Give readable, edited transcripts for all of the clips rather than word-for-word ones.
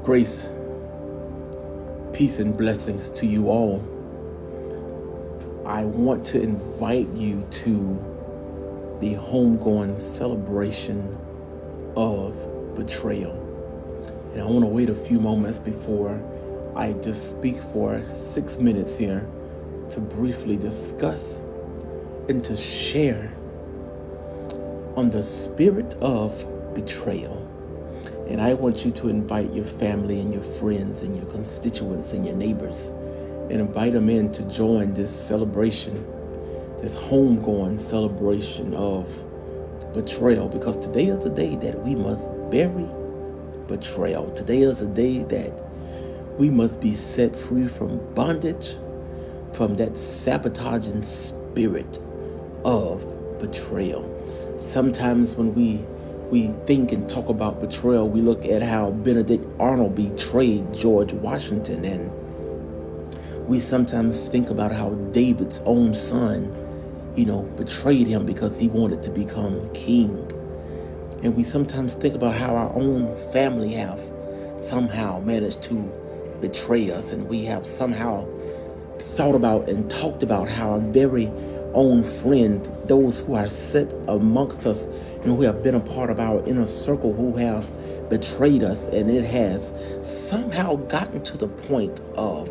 Grace, peace, and blessings to you all. I want to invite you to the homegoing celebration of betrayal. And I want to wait a few moments before I just speak for 6 minutes here to briefly discuss and to share on the spirit of betrayal. And I want you to invite your family and your friends and your constituents and your neighbors and invite them in to join this celebration, this homegoing celebration of betrayal, because today is the day that we must bury betrayal. Today is the day that we must be set free from bondage, from that sabotaging spirit of betrayal. Sometimes when we think and talk about betrayal, we look at how Benedict Arnold betrayed George Washington, and we sometimes think about how David's own son, betrayed him because he wanted to become king. And we sometimes think about how our own family have somehow managed to betray us, and we have somehow thought about and talked about how our very own friend, those who are set amongst us and who have been a part of our inner circle, who have betrayed us, and it has somehow gotten to the point of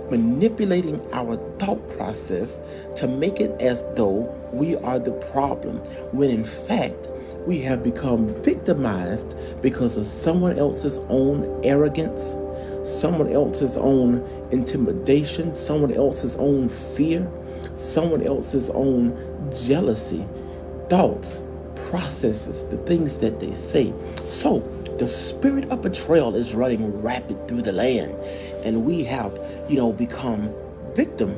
manipulating our thought process to make it as though we are the problem, when in fact we have become victimized because of someone else's own arrogance, someone else's own intimidation, someone else's own fear, someone else's own jealousy, thoughts, processes, the things that they say. So the spirit of betrayal is running rapid through the land, and we have, become victim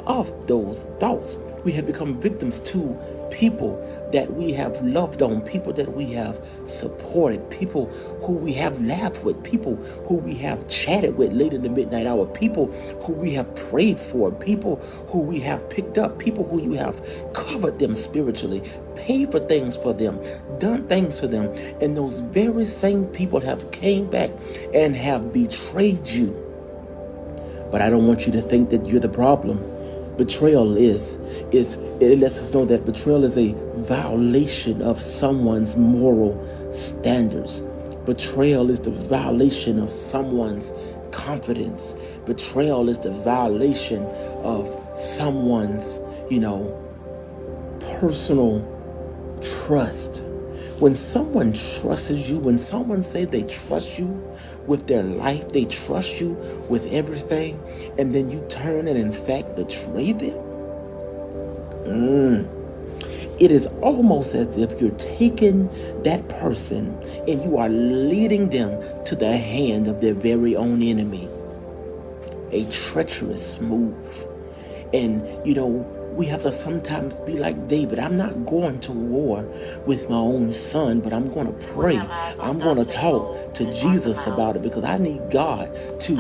of those thoughts. We have become victims to people that we have loved on, people that we have supported, people who we have laughed with, people who we have chatted with late in the midnight hour, people who we have prayed for, people who we have picked up, people who you have covered them spiritually, paid for things for them, done things for them, and those very same people have came back and have betrayed you. But I don't want you to think that you're the problem. Betrayal it lets us know that betrayal is a violation of someone's moral standards. Betrayal is the violation of someone's confidence. Betrayal is the violation of someone's, personal trust. When someone trusts you, when someone says they trust you with their life, they trust you with everything, and then you turn and in fact betray them, it is almost as if you're taking that person and you are leading them to the hand of their very own enemy. A treacherous move. And, we have to sometimes be like David. I'm not going to war with my own son, but I'm going to pray. I'm going to talk to Jesus about it, because I need God to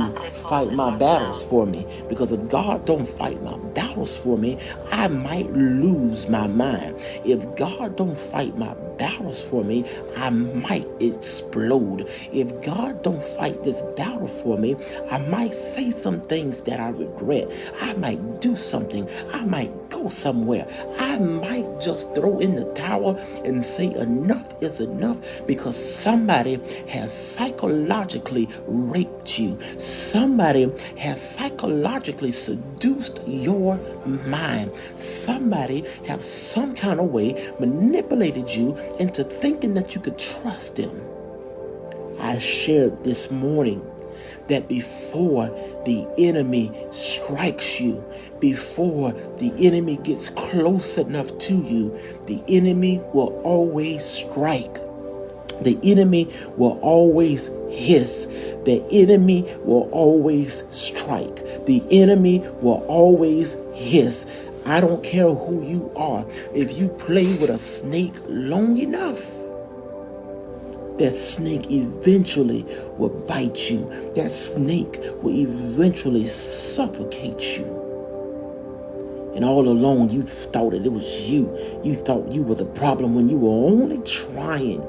fight my battles for me. Because if God don't fight my battles for me, I might lose my mind. If God don't fight my battles for me, I might explode. If God don't fight this battle for me, I might say some things that I regret. I might do something. I might go somewhere. I might just throw in the towel and say enough is enough, because somebody has psychologically raped you. Somebody has psychologically seduced your mind. Somebody has some kind of way manipulated you into thinking that you could trust them. I shared this morning that before the enemy strikes you, before the enemy gets close enough to you, the enemy will always strike. The enemy will always hiss. The enemy will always strike. The enemy will always hiss. I don't care who you are. If you play with a snake long enough, that snake eventually will bite you. That snake will eventually suffocate you. And all along, you thought that it was you. You thought you were the problem when you were only trying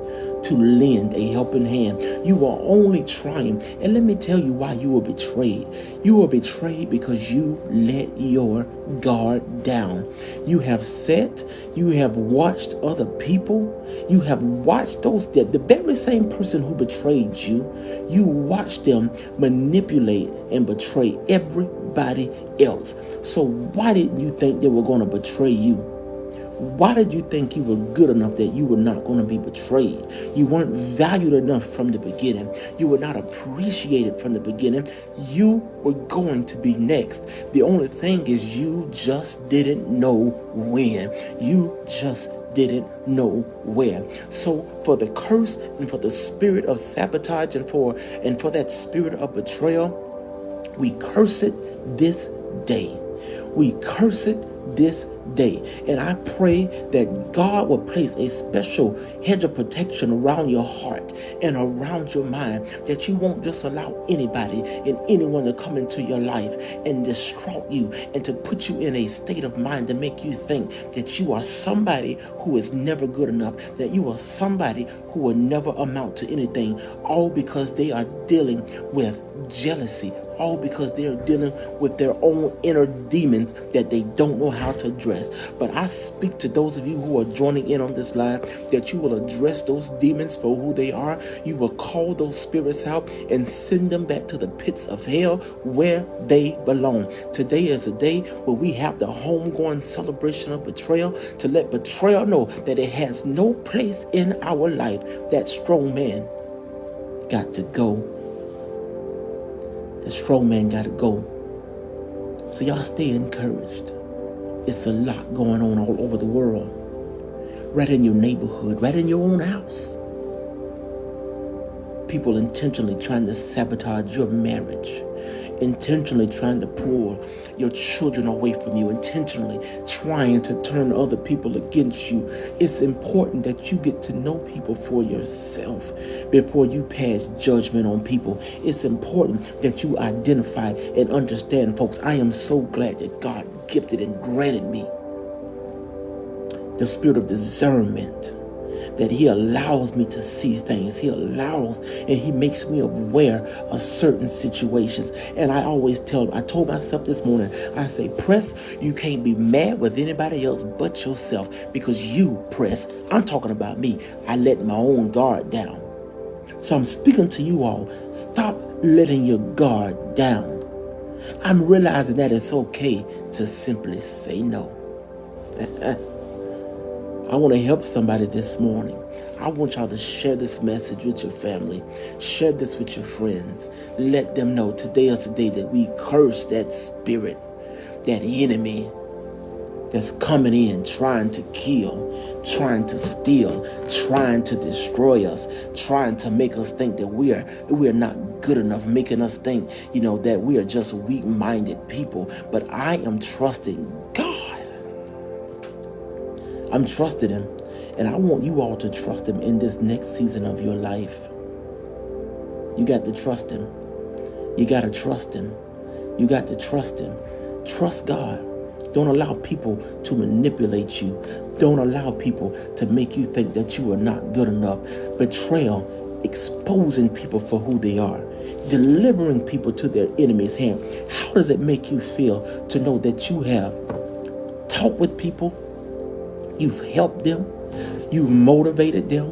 to lend a helping hand. You are only trying. And let me tell you why you were betrayed. You were betrayed because you let your guard down. You have watched other people. You have watched the very same person who betrayed you. You watched them manipulate and betray everybody else. So why didn't you think they were going to betray you? Why did you think you were good enough that you were not going to be betrayed? You weren't valued enough from the beginning. You were not appreciated from the beginning. You were going to be next. The only thing is you just didn't know when. You just didn't know where. So for the curse and for the spirit of sabotage and for that spirit of betrayal, we curse it this day. We curse it this day. And I pray that God will place a special hedge of protection around your heart and around your mind, that you won't just allow anybody and anyone to come into your life and distract you and to put you in a state of mind to make you think that you are somebody who is never good enough, that you are somebody who will never amount to anything, all because they are dealing with jealousy, all because they are dealing with their own inner demons that they don't know how to address. But I speak to those of you who are joining in on this live, that you will address those demons for who they are. You will call those spirits out and send them back to the pits of hell where they belong. Today is a day where we have the homegoing celebration of betrayal, to let betrayal know that it has no place in our life. That strong man got to go. The strong man got to go. So y'all stay encouraged. It's a lot going on all over the world. Right in your neighborhood, right in your own house. People intentionally trying to sabotage your marriage. Intentionally trying to pull your children away from you. Intentionally trying to turn other people against you. It's important that you get to know people for yourself before you pass judgment on people. It's important that you identify and understand, folks. I am so glad that God gifted and granted me the spirit of discernment, that he allows me to see things. He allows and he makes me aware of certain situations. And I told myself this morning, I say, Press, you can't be mad with anybody else but yourself, because you, Press, I'm talking about me, I let my own guard down. So I'm speaking to you all. Stop letting your guard down. I'm realizing that it's okay to simply say no. I want to help somebody this morning. I want y'all to share this message with your family. Share this with your friends. Let them know today is the day that we curse that spirit, that enemy that's coming in, trying to kill, trying to steal, trying to destroy us, trying to make us think that we are not good enough, making us think, that we are just weak-minded people. But I am trusting God. I'm trusting him, and I want you all to trust him in this next season of your life. You got to trust him. You got to trust him. You got to trust him. Trust God. Don't allow people to manipulate you. Don't allow people to make you think that you are not good enough. Betrayal, exposing people for who they are, delivering people to their enemy's hand. How does it make you feel to know that you have talked with people? You've helped them. You've motivated them.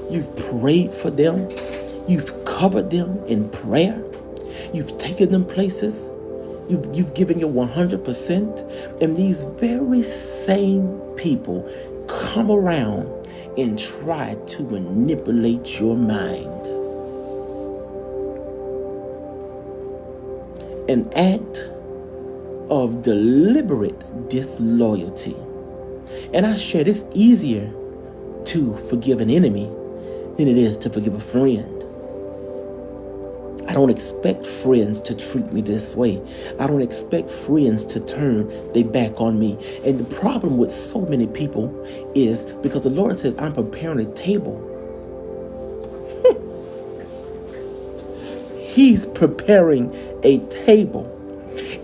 You've prayed for them. You've covered them in prayer. You've taken them places. You've given your 100%. And these very same people come around and try to manipulate your mind. An act of deliberate disloyalty. And I shared, it's easier to forgive an enemy than it is to forgive a friend. I don't expect friends to treat me this way. I don't expect friends to turn their back on me. And the problem with so many people is because the Lord says, I'm preparing a table. He's preparing a table.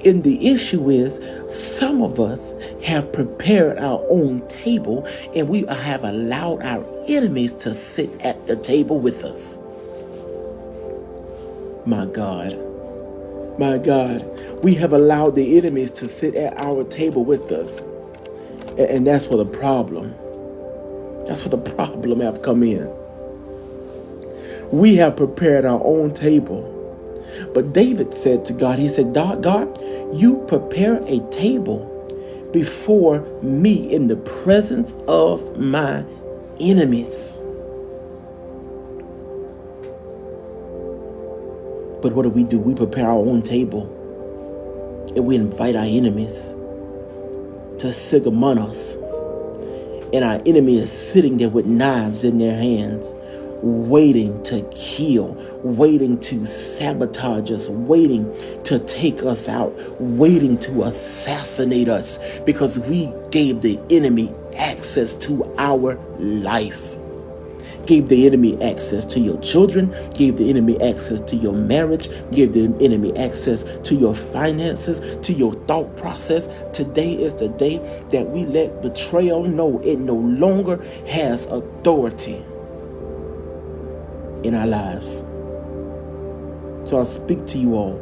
And the issue is, some of us have prepared our own table, and we have allowed our enemies to sit at the table with us. My God, we have allowed the enemies to sit at our table with us. And that's where the problem have come in. We have prepared our own table. But David said to God, he said, God, you prepare a table before me in the presence of my enemies. But what do? We prepare our own table, and we invite our enemies to sit among us. And our enemy is sitting there with knives in their hands, waiting to kill, waiting to sabotage us, waiting to take us out, waiting to assassinate us, because we gave the enemy access to our life. Gave the enemy access to your children, gave the enemy access to your marriage, gave the enemy access to your finances, to your thought process. Today is the day that we let betrayal know it no longer has authority in our lives. So I speak to you all,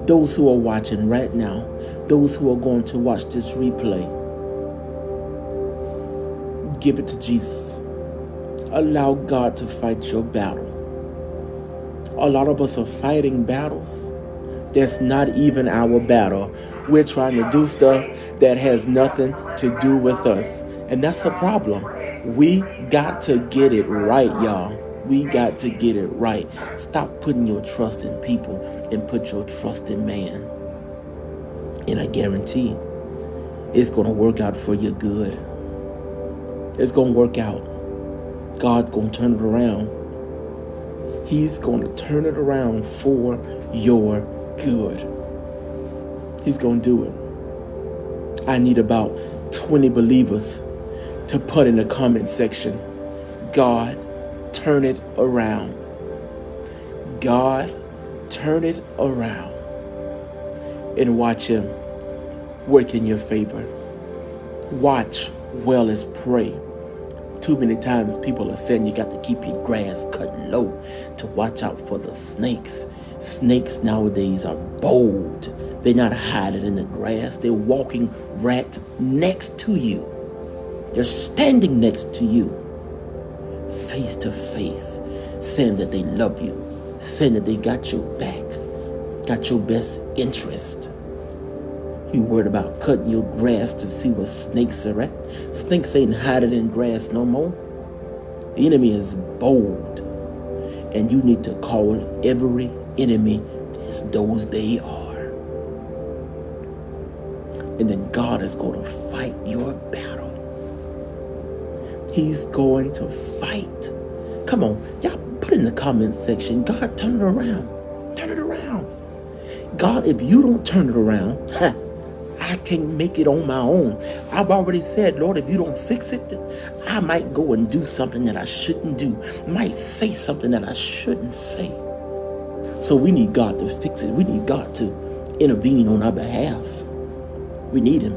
those who are watching right now, those who are going to watch this replay. Give it to Jesus. Allow God to fight your battle. A lot of us are fighting battles that's not even our battle. We're trying to do stuff that has nothing to do with us. And that's a problem. We got to get it right, y'all. We got to get it right. Stop putting your trust in people and put your trust in man. And I guarantee it's going to work out for your good. It's going to work out. God's going to turn it around. He's going to turn it around for your good. He's going to do it. I need about 20 believers to put in the comment section, God, turn it around. God, turn it around. And watch him work in your favor. Watch well as pray. Too many times people are saying you got to keep your grass cut low to watch out for the snakes. Snakes nowadays are bold. They're not hiding in the grass. They're walking right next to you. They're standing next to you, face to face, saying that they love you, saying that they got your back, got your best interest. You worried about cutting your grass to see where snakes are at? Snakes ain't hiding in grass no more. The enemy is bold. And you need to call every enemy as those they are. And then God is going to fight your battle. He's going to fight. Come on, y'all put in the comment section, God, turn it around. Turn it around. God, if you don't turn it around, I can't make it on my own. I've already said, Lord, if you don't fix it, I might go and do something that I shouldn't do. Might say something that I shouldn't say. So we need God to fix it. We need God to intervene on our behalf. We need him.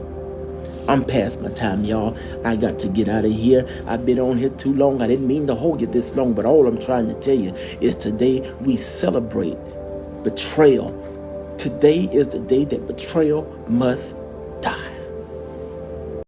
I'm past my time, y'all. I got to get out of here. I've been on here too long. I didn't mean to hold you this long, but all I'm trying to tell you is today we celebrate betrayal. Today is the day that betrayal must die.